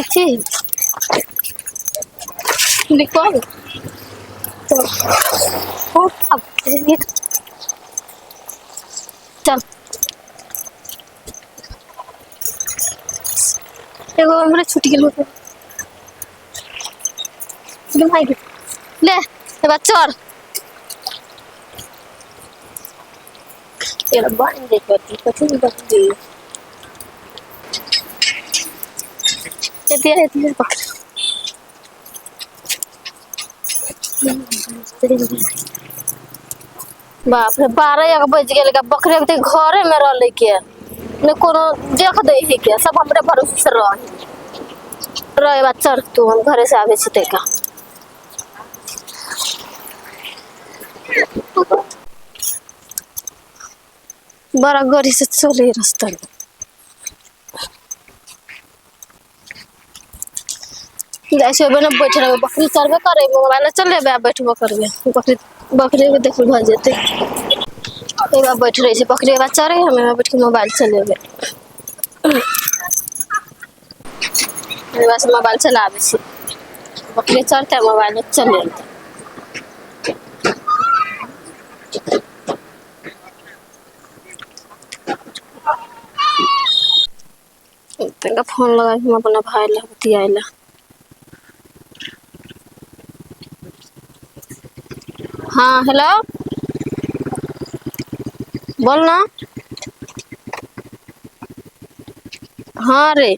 किसी निकल तो अब चल एगो हमरे छुट्टी गेल होते भाई ले ए बच्चा ये बन दे करती कथि नहीं करती ये तेरे बाप रे 12 बज गए बकरे के घरे में रह के ने कोनो देख दे ही के सब हमरे भरोसे से रहे बच्चा तू हम घरे से आवे छी का बड़ा गड़ी से चले रास्ता जैसे बने बैठ रहे बकरी चरबे करे मोबाइल चले बैठबो करबे बकरी बकरी के देख भ जेते एबा बैठ रही से बकरी बा चरे हमें बैठ के मोबाइल चलेबे बस मोबाइल चलावे छी बकरी चरते मोबाइल चले तंगा फोन लगा हम अपना भाई ला बतियाइला हाँ हेलो बोल ना हाँ रे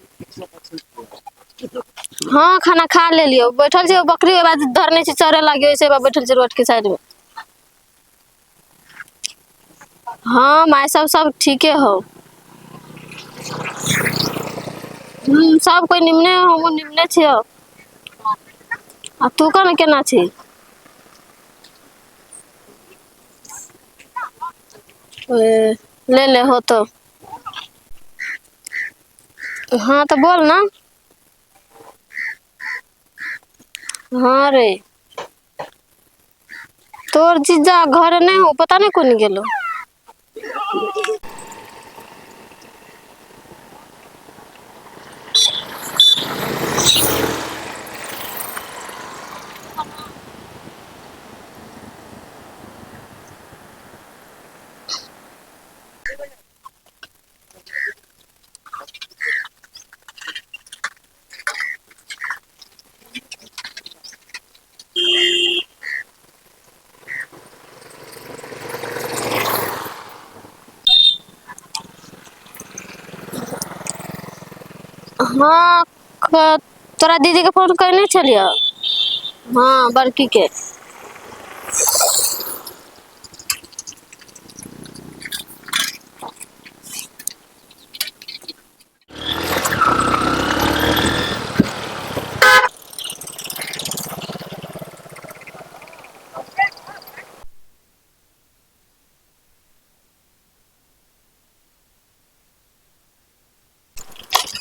हाँ खाना खा ले लियो बैठल छे बकरी के बाद धरने से चरे लागे से बैठल छे रोड के साइड में हाँ माय सब ठीक है हो सब कोई निम्ने हम निम्ने छे आ तू कौन केना छी ले ले हो तो हाँ तो बोल ना हाँ रे तोर जीजा घर नहीं हो पता नहीं कौन गेलो हाँ तोरा दीदी के फोन करने चलियो हाँ बड़की के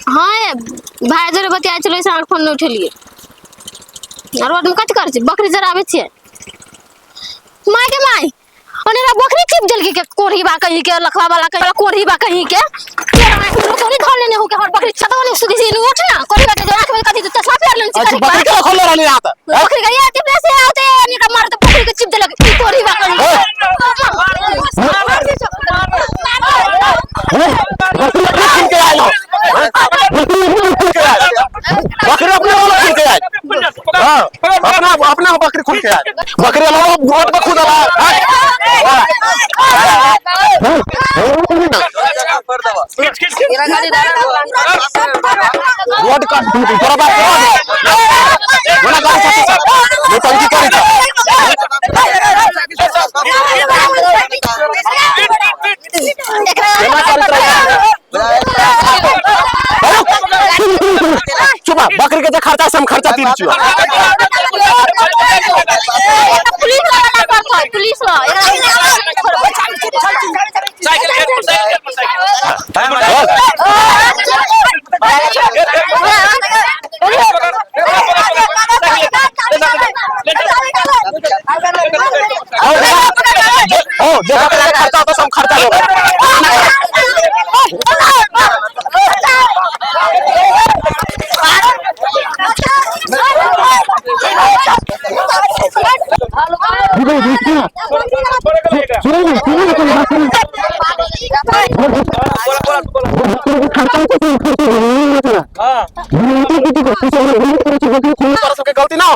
हाँ भाई जरे बतिया चलो से फोन नहीं उठेलिए रोड में कथी कर बकरी जराबे छे माय के माय ओनेरा बकरी चिप जल के कोढ़ी बा कहीं के लखवा वाला कहीं कोढ़ी बा कहीं के तोरी धर लेने हो के हमर बकरी छतवा ने सुधी से उठ ना कोढ़ी बा के आंख में कथी चश्मा फेर लेन छी बकरी के खोले रहनी रात बकरी के आते पैसे आते ने का मार तो बकरी के चिप जल के कोढ़ी बा कहीं बकरी अपने वाला खुल के हां अपना बकरी खुल के बकरी वाला गोट में खुद रोड का थोड़ा बात बड़ा गाड़ी ये टंकी करी चुप बकरी के खर्चा से हम खर्चा तीन चुआ पुलिस खर्चा तो सब खर्चा होगा सबके गलती ना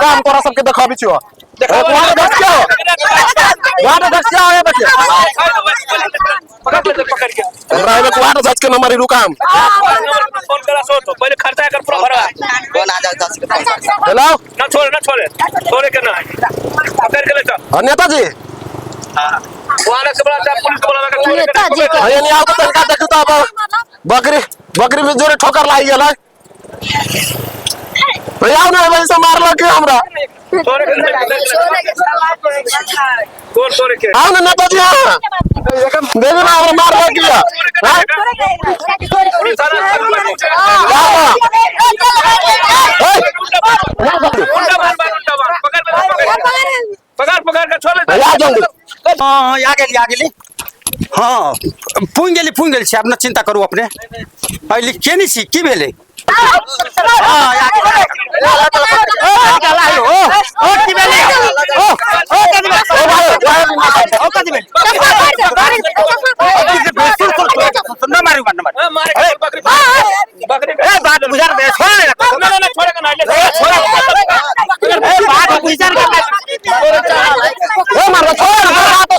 काम करा सबके देखाबी छियो वहां देख के आए देखिए हमरा एबे वहां देख के नंबर रुकाम फोन करा सो तो पहले खर्चा कर पूरा भरवा कौन आ जाओ 10 के 5 हेलो ना छोड़े के ना पकड़ के ले चल नेताजी वहां से बड़ा पुलिस को बोला नेताजी का अरे नहीं आओ तो तनका देखू तो बकरी में जोरे ठोकर लाई गेला भैया ने वैसे मार लगे हमरा छोड़े के आओ ना नेताजी हां देखो ना हमरा मार लग गया पकड़ के छोड़ भैया जल्दी हाँ आ गेली हाँ पुंग गेली से अपना चिंता करू अपने पहले केनी छी की भेले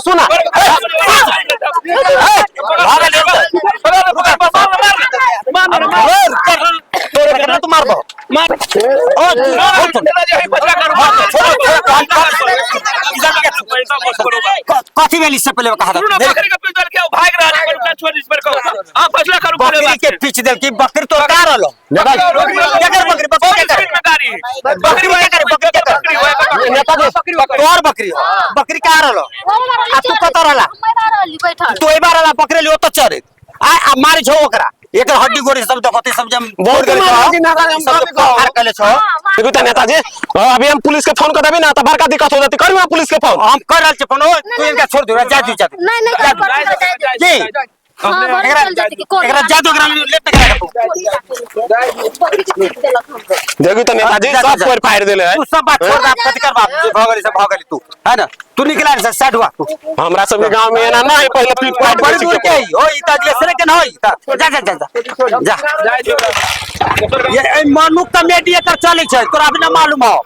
सुना तो मार दो कथी भेली से पहले कहा बकरी के पीछ देल की बकरी तो का रहलो बकरी का रहलो आ तू कत रहला तू ए बार रहला पकड़े लियो तो चरे आ मारी छो ओकरा एकर हड्डी गोरी सब देखते सब जम बहुत हार कले छो देखो त नेताजी अभी हम पुलिस के फोन कर देबे ना त बड़का दिक्कत हो जाती करी ना पुलिस के फोन हम कर रहल छ फोन तू इनका छोड़ दे जा दी जा नहीं एकरा जादू एकरा लेट देखो त नेताजी सब पर फाड़ देले है तू सब बात छोड़ दे कथि कर बाप भगली तू है ना तू निकला से साइड हुआ तू हमरा सब के गांव में ना है पहले पीट फाड़ बड़ी दूर के हो ई त अगले के न होई जा ये मनुख का मीडिया कर चले छै तोरा भी ना मालूम हो